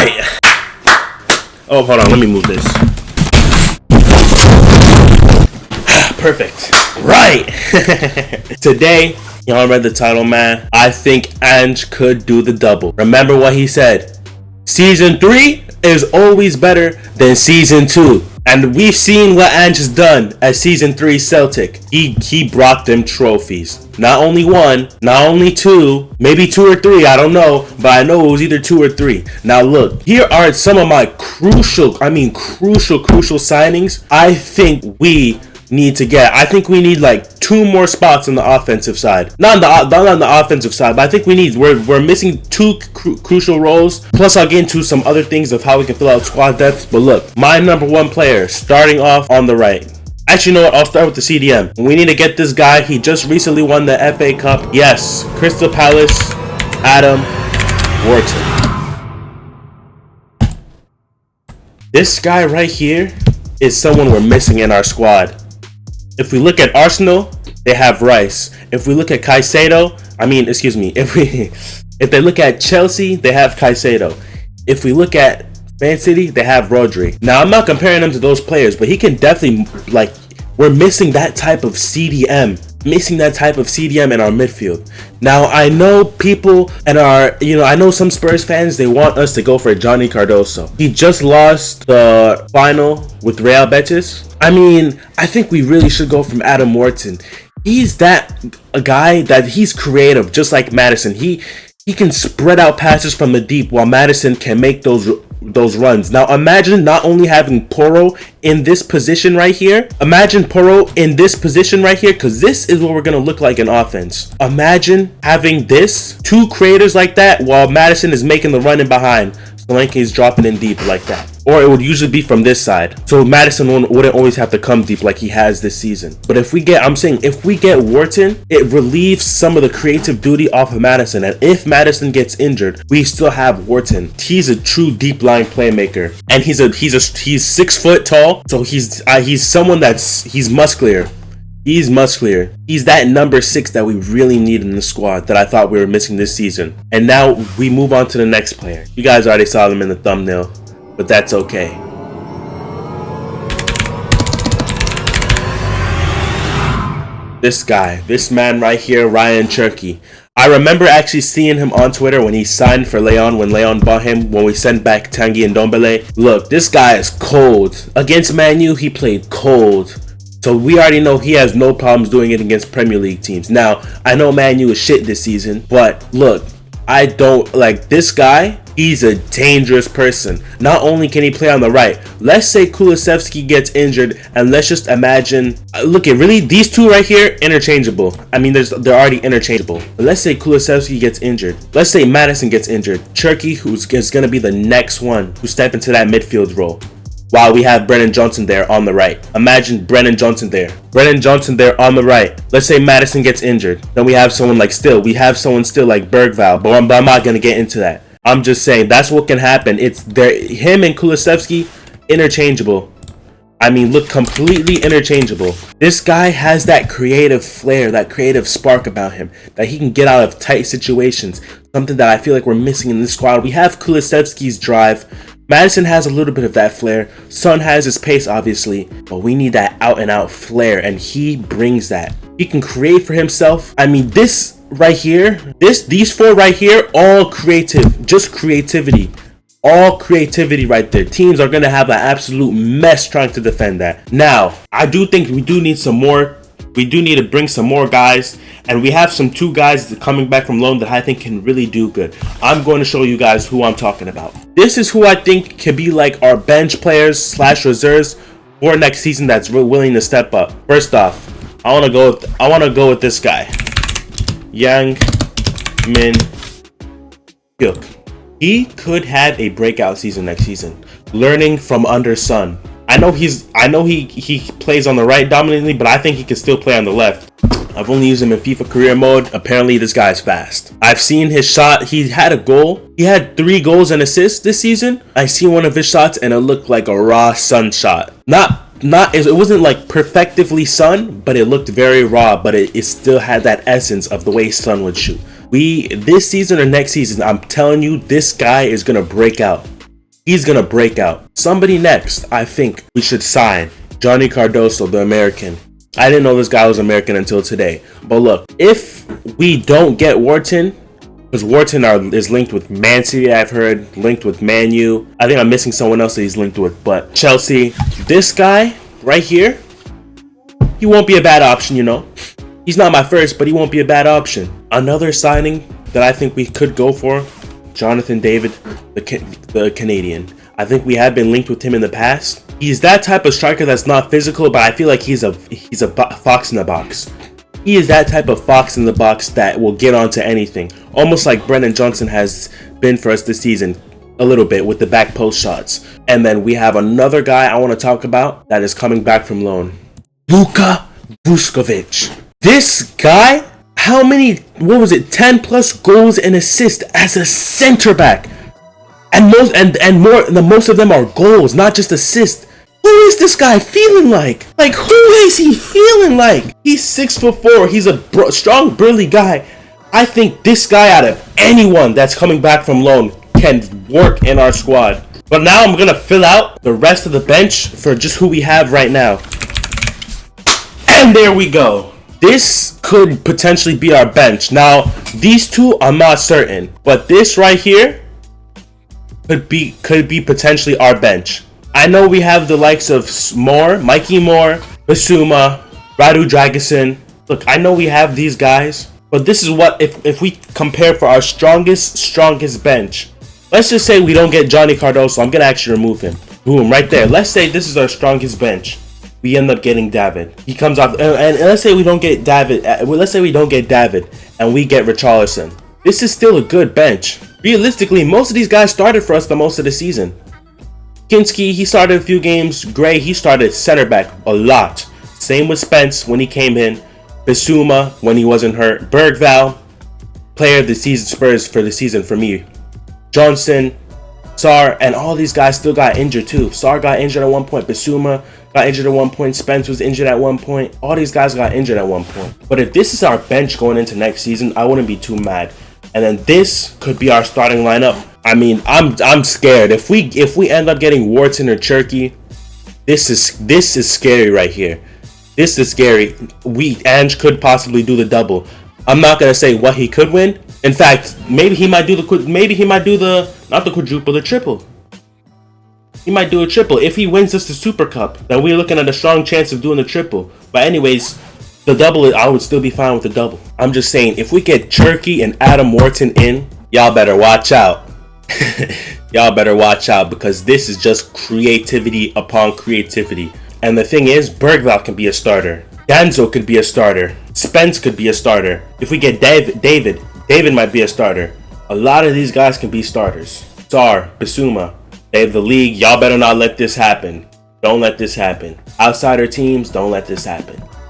Right. Oh, hold on. Let me move this. Perfect. Right. Today, y'all read the title, man. I think Ange could do the double. Remember what he said. Season 3 is always better than Season 2. And we've seen what Ange has done at Season 3 Celtic. He brought them trophies. Not only one, not only two, maybe 2 or 3, I don't know. But I know it was either 2 or 3. Now look, here are some of my crucial signings I think we need to get. I think we need like 2 more spots on the offensive side. Not on the offensive side, but I think we're missing 2 crucial roles. Plus I'll get into some other things of how we can fill out squad depth. But look, my number 1 player starting off on the right. Actually, you know what? I'll start with the CDM. We need to get this guy. He just recently won the FA Cup. Yes, Crystal Palace, Adam Wharton. This guy right here is someone we're missing in our squad. If we look at Arsenal, they have Rice. If we look at Caicedo, if they look at Chelsea, they have Caicedo. If we look at Man City, they have Rodri. Now, I'm not comparing them to those players, but he can definitely, we're missing that type of CDM. In our midfield. Now, I know people I know some Spurs fans, they want us to go for Johnny Cardoso. He just lost the final with Real Betis. I think we really should go from Adam Wharton. He's a guy that he's creative, just like Maddison. He can spread out passes from the deep while Maddison can make those runs. Now imagine not only having Porro in this position right here. Imagine Porro in this position right here, because this is what we're going to look like in offense. Imagine having 2 creators like that while Maddison is making the run in behind. Solanke is dropping in deep like that. Or it would usually be from this side. So Maddison wouldn't always have to come deep like he has this season. But if we get Wharton, it relieves some of the creative duty off of Maddison. And if Maddison gets injured, we still have Wharton. He's a true deep line playmaker. And he's 6 foot tall. So he's someone he's muscular. He's muscular. He's that number 6 that we really need in the squad that I thought we were missing this season. And now we move on to the next player. You guys already saw them in the thumbnail, but that's okay. This man right here, Ryan Cherky. I remember actually seeing him on Twitter when he signed for Leon, when Leon bought him, when we sent back Tanguy and Ndombele. Look, this guy is cold. Against Man U, he played cold. So we already know he has no problems doing it against Premier League teams. Now, I know Man U is shit this season, but look, I don't like this guy. He's a dangerous person. Not only can he play on the right, let's say Kulusevski gets injured, and let's just imagine, look at really these 2 right here, interchangeable. They're already interchangeable. But let's say Kulusevski gets injured. Let's say Maddison gets injured. Cherky, who's going to be the next one who step into that midfield role. While we have Brennan Johnson there on the right. Imagine Brennan Johnson there on the right. Let's say Maddison gets injured. Then we have someone like Bergvall, but I'm not going to get into that. I'm just saying that's what can happen. It's him and Kulusevski, interchangeable. Look, completely interchangeable. This guy has that creative flair, that creative spark about him, that he can get out of tight situations. Something that I feel like we're missing in this squad. We have Kulusevski's drive. Maddison has a little bit of that flair. Son has his pace, obviously, but we need that out-and-out flair, and he brings that. He can create for himself. This right here, these 4 right here, all creative, just creativity. All creativity right there. Teams are going to have an absolute mess trying to defend that. Now, I do think we do need some more. We do need to bring some more guys, and we have 2 guys coming back from loan that I think can really do good. I'm going to show you guys who I'm talking about. This is who I think can be like our bench players / reserves for next season that's willing to step up. First off, I want to go with this guy, Yang Min Hyuk. He could have a breakout season next season, learning from under Son. I know he plays on the right dominantly, but I think he can still play on the left. I've only used him in FIFA career mode. Apparently this guy's fast. I've seen his shot. He had a goal. He had 3 goals and assists this season. I seen one of his shots and it looked like a raw Son shot. It wasn't like perfectively Son, but it looked very raw, but it still had that essence of the way Son would shoot. This season or next season, I'm telling you, this guy is gonna break out. He's gonna break out. Somebody next, I think we should sign Johnny Cardoso, the American. I didn't know this guy was American until today. But look, if we don't get Wharton, because Wharton is linked with Man City, I've heard, linked with Man U. I think I'm missing someone else that he's linked with, but Chelsea. This guy right here, he won't be a bad option, you know. He's not my first, but he won't be a bad option. Another signing that I think we could go for, Jonathan David, the Canadian. I think we have been linked with him in the past. He's that type of striker that's not physical, but I feel like he's a fox in the box. He is that type of fox in the box that will get onto anything. Almost like Brennan Johnson has been for us this season, a little bit with the back post shots. And then we have another guy I want to talk about that is coming back from loan. Luka Vuskovic. This guy, how many, 10 plus goals and assists as a center back. And most of them are goals, not just assists. Who is this guy feeling like? Like, who is he feeling like? He's 6'4". He's a strong, burly guy. I think this guy, out of anyone that's coming back from loan, can work in our squad. But now I'm gonna fill out the rest of the bench for just who we have right now. And there we go. This could potentially be our bench. Now, these two, I'm not certain, but this right here could be potentially our bench. I know we have the likes of Mikey Moore, Basuma, Radu Dragusin. Look, I know we have these guys, but this is what, if we compare for our strongest bench. Let's just say we don't get Johnny Cardoso. I'm gonna actually remove him. Boom, right there. Let's say this is our strongest bench. We end up getting David. He comes off, and let's say we don't get David. Let's say we don't get David, and we get Richarlison. This is still a good bench. Realistically, most of these guys started for us the most of the season. Kinski, he started a few games. Gray, he started center back a lot. Same with Spence when he came in. Bissouma when he wasn't hurt. Bergval, player of the season, Spurs for the season for me. Johnson, Sarr, and all these guys still got injured too. Sarr got injured at one point. Bissouma got injured at one point. Spence was injured at one point. All these guys got injured at one point. But if this is our bench going into next season, I wouldn't be too mad. And then this could be our starting lineup. I mean, I'm scared. If we end up getting Wharton or Cherky, this is scary right here. This is scary. Ange could possibly do the double. I'm not gonna say what he could win. In fact, maybe he might do not the quadruple, the triple. He might do a triple. If he wins us the Super Cup, then we're looking at a strong chance of doing the triple. But anyways, the double, I would still be fine with the double. I'm just saying, if we get Cherky and Adam Wharton in, y'all better watch out. Y'all better watch out, because this is just creativity upon creativity. And the thing is, Bergval can be a starter. Danzo could be a starter. Spence could be a starter. If we get David might be a starter. A lot of these guys can be starters. Sarr, Bissouma, they have the league. Y'all better not let this happen. Don't let this happen. Outsider teams, don't let this happen.